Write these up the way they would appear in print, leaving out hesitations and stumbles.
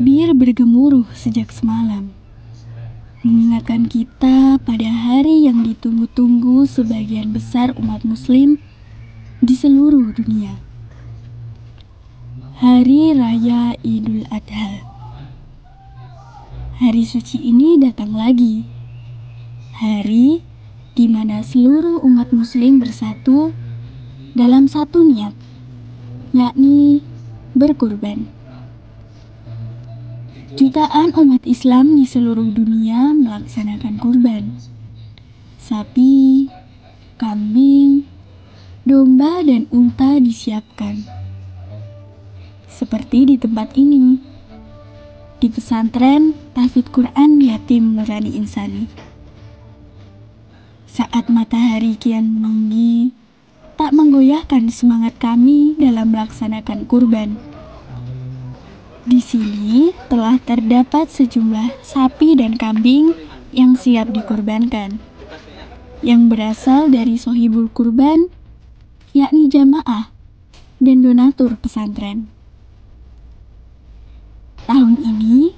Takbir bergemuruh sejak semalam, mengingatkan kita pada hari yang ditunggu-tunggu sebagian besar umat muslim di seluruh dunia. Hari Raya Idul Adha. Hari suci ini datang lagi. Hari di mana seluruh umat muslim bersatu dalam satu niat, yakni berkurban. Jutaan umat Islam di seluruh dunia melaksanakan kurban. Sapi, kambing, domba, dan unta disiapkan. Seperti di tempat ini, di pesantren Tahfidz Quran Yatim Nurani Insani. Saat matahari kian meninggi, tak menggoyahkan semangat kami dalam melaksanakan kurban. Di sini telah terdapat sejumlah sapi dan kambing yang siap dikurbankan, yang berasal dari sohibul kurban, yakni jamaah dan donatur pesantren. Tahun ini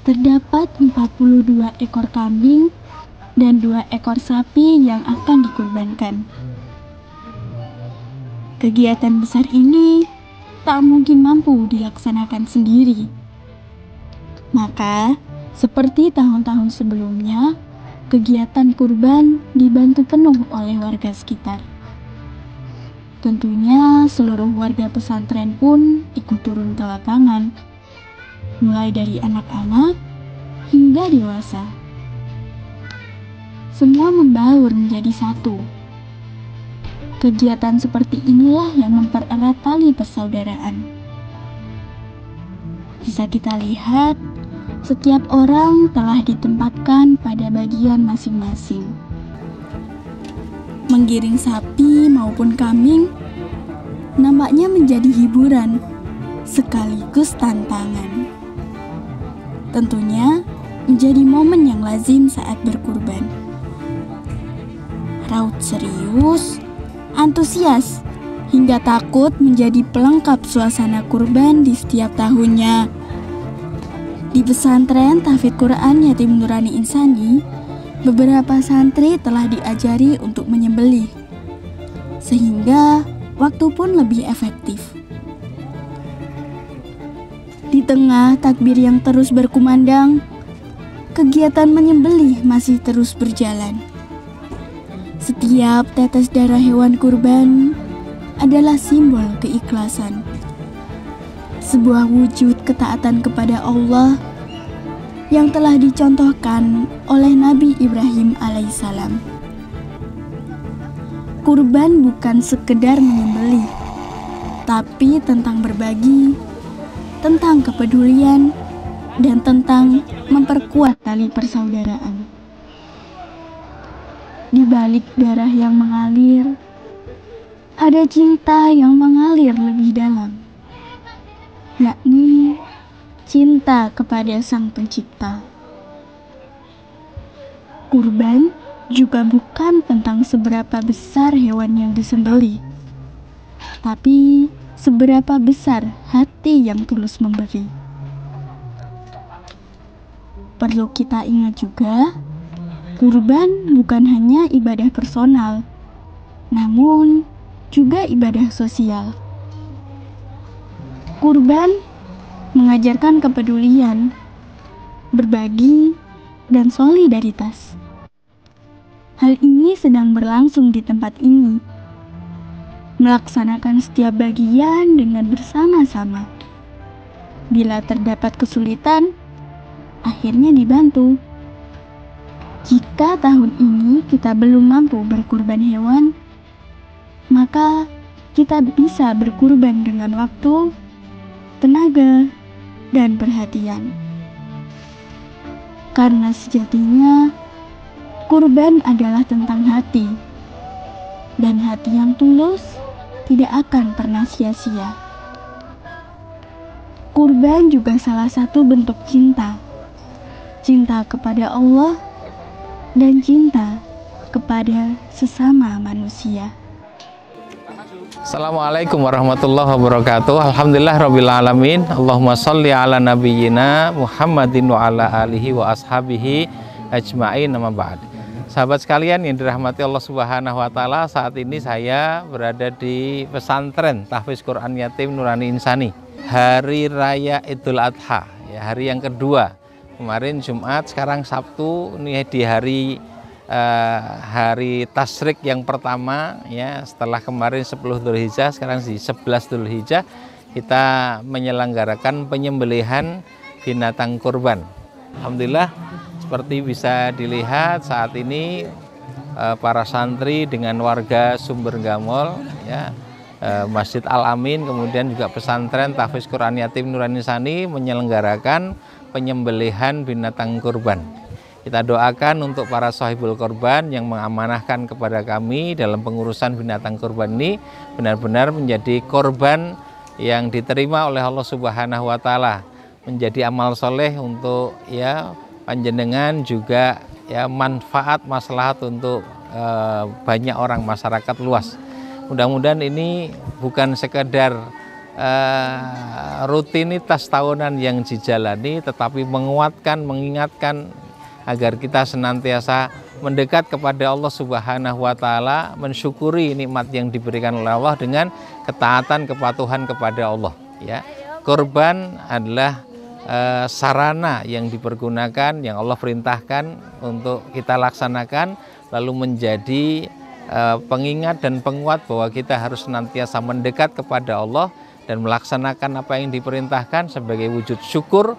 terdapat 42 ekor kambing dan 2 ekor sapi yang akan dikurbankan. Kegiatan besar ini tak mungkin mampu dilaksanakan sendiri. Maka, seperti tahun-tahun sebelumnya, kegiatan kurban dibantu penuh oleh warga sekitar. Tentunya seluruh warga pesantren pun ikut turun ke lapangan, mulai dari anak-anak hingga dewasa. Semua membaur menjadi satu. Kegiatan seperti inilah yang mempererat tali persaudaraan. Bisa kita lihat, setiap orang telah ditempatkan pada bagian masing-masing. Menggiring sapi maupun kambing nampaknya menjadi hiburan sekaligus tantangan. Tentunya menjadi momen yang lazim saat berkurban. Raut serius, antusias, hingga takut menjadi pelengkap suasana kurban di setiap tahunnya. Di pesantren Tahfidz Quran Yatim Nurani Insani, beberapa santri telah diajari untuk menyembelih, sehingga waktu pun lebih efektif. Di tengah takbir yang terus berkumandang, kegiatan menyembelih masih terus berjalan. Setiap tetes darah hewan kurban adalah simbol keikhlasan, sebuah wujud ketaatan kepada Allah yang telah dicontohkan oleh Nabi Ibrahim alaihissalam. Kurban bukan sekedar menyembelih, tapi tentang berbagi, tentang kepedulian, dan tentang memperkuat tali persaudaraan. Di balik darah yang mengalir, ada cinta yang mengalir lebih dalam, yakni cinta kepada Sang Pencipta. Kurban juga bukan tentang seberapa besar hewan yang disembelih, tapi seberapa besar hati yang tulus memberi. Perlu kita ingat juga, kurban bukan hanya ibadah personal, namun juga ibadah sosial. Kurban mengajarkan kepedulian, berbagi, dan solidaritas. Hal ini sedang berlangsung di tempat ini, melaksanakan setiap bagian dengan bersama-sama. Bila terdapat kesulitan, akhirnya dibantu. Jika tahun ini kita belum mampu berkurban hewan, maka kita bisa berkurban dengan waktu, tenaga, dan perhatian. Karena sejatinya, kurban adalah tentang hati, dan hati yang tulus tidak akan pernah sia-sia. Kurban juga salah satu bentuk cinta. Cinta kepada Allah dan cinta kepada sesama manusia. Assalamualaikum warahmatullahi wabarakatuh. Alhamdulillah rabbil alamin. Allahumma sholli ala nabiyyina Muhammadin wa ala alihi wa ashabihi ajma'in, amma ba'd. Sahabat sekalian yang dirahmati Allah Subhanahu wa taala, saat ini saya berada di pesantren Tahfiz Quran Yatim Nurani Insani. Hari raya Idul Adha, ya, hari yang kedua. Kemarin Jumat, sekarang Sabtu, ini di hari tasyrik yang pertama, ya, setelah kemarin 10 Dzulhijjah, sekarang di 11 Dzulhijjah kita menyelenggarakan penyembelihan binatang kurban. Alhamdulillah, seperti bisa dilihat saat ini para santri dengan warga Sumber Gamol, ya, Masjid Al-Amin, kemudian juga pesantren Tahfiz Quran Yatim Nurani Insani menyelenggarakan penyembelihan binatang kurban. Kita doakan untuk para sahibul korban yang mengamanahkan kepada kami dalam pengurusan binatang kurban ini benar-benar menjadi korban yang diterima oleh Allah Subhanahu wa taala, menjadi amal soleh untuk, ya, panjenengan, juga, ya, manfaat maslahat untuk banyak orang masyarakat luas. Mudah-mudahan ini bukan sekedar rutinitas tahunan yang dijalani, tetapi menguatkan, mengingatkan agar kita senantiasa mendekat kepada Allah Subhanahu wa taala, mensyukuri nikmat yang diberikan oleh Allah dengan ketaatan, kepatuhan kepada Allah, ya. Kurban adalah sarana yang dipergunakan, yang Allah perintahkan untuk kita laksanakan, lalu menjadi pengingat dan penguat bahwa kita harus senantiasa mendekat kepada Allah dan melaksanakan apa yang diperintahkan sebagai wujud syukur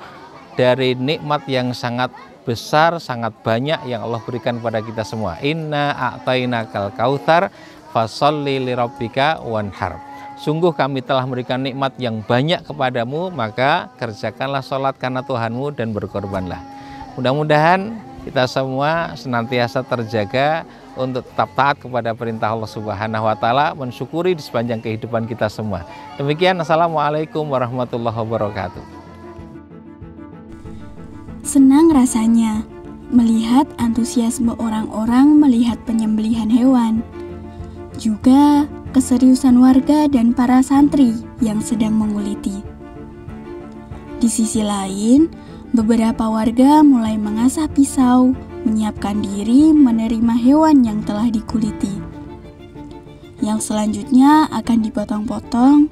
dari nikmat yang sangat besar, sangat banyak yang Allah berikan kepada kita semua. Inna a'tainakal kautsar fasholli lirabbika wanhar. Sungguh kami telah memberikan nikmat yang banyak kepadamu, maka kerjakanlah sholat karena Tuhanmu dan berkorbanlah. Mudah-mudahan kita semua senantiasa terjaga untuk tetap taat kepada perintah Allah Subhanahu wa taala, mensyukuri di sepanjang kehidupan kita semua. Demikian, assalamualaikum warahmatullahi wabarakatuh. Senang rasanya melihat antusiasme orang-orang melihat penyembelihan hewan, juga keseriusan warga dan para santri yang sedang menguliti. Di sisi lain, beberapa warga mulai mengasah pisau, menyiapkan diri menerima hewan yang telah dikuliti, yang selanjutnya akan dipotong-potong,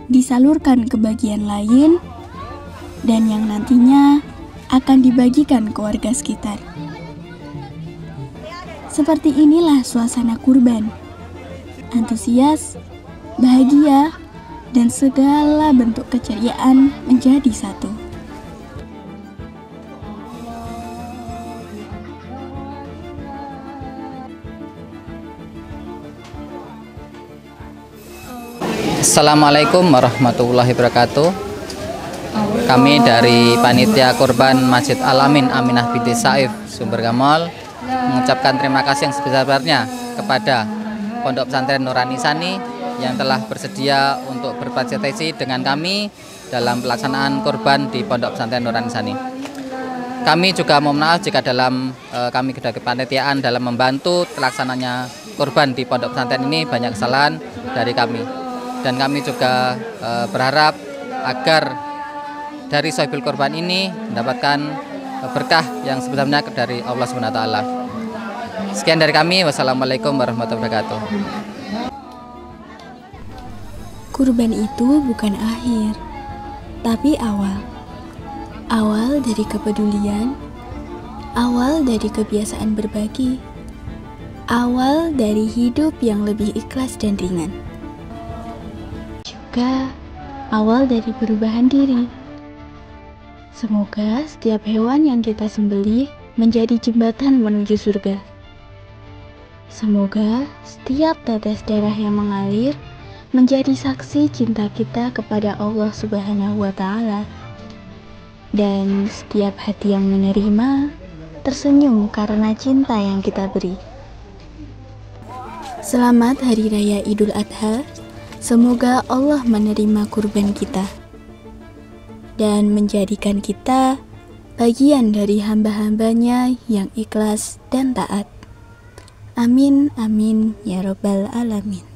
disalurkan ke bagian lain, dan yang nantinya akan dibagikan ke warga sekitar. Seperti inilah suasana kurban. Antusias, bahagia, dan segala bentuk keceriaan menjadi satu. Assalamualaikum warahmatullahi wabarakatuh. Kami dari Panitia Kurban Masjid Al-Amin Aminah binti Saif Sumber Gamol mengucapkan terima kasih yang sebesar-besarnya kepada Pondok Pesantren Nurani Insani yang telah bersedia untuk berpartisipasi dengan kami dalam pelaksanaan kurban di Pondok Pesantren Nurani Insani. Kami juga mohon maaf jika kami dari kepanitiaan dalam membantu terlaksananya kurban di Pondok Pesantren ini banyak kesalahan dari kami. Dan kami juga berharap agar dari sahibul kurban ini mendapatkan berkah yang sebesarnya dari Allah Subhanahu wa taala. Sekian dari kami. Wassalamualaikum warahmatullahi wabarakatuh. Kurban itu bukan akhir, tapi awal. Awal dari kepedulian, awal dari kebiasaan berbagi, awal dari hidup yang lebih ikhlas dan ringan. Juga awal dari perubahan diri. Semoga setiap hewan yang kita sembelih menjadi jembatan menuju surga. Semoga setiap tetes darah yang mengalir menjadi saksi cinta kita kepada Allah Subhanahu wa taala. Dan setiap hati yang menerima tersenyum karena cinta yang kita beri. Selamat Hari Raya Idul Adha. Semoga Allah menerima kurban kita dan menjadikan kita bagian dari hamba-hambanya yang ikhlas dan taat. Amin, amin, ya Rabbal Alamin.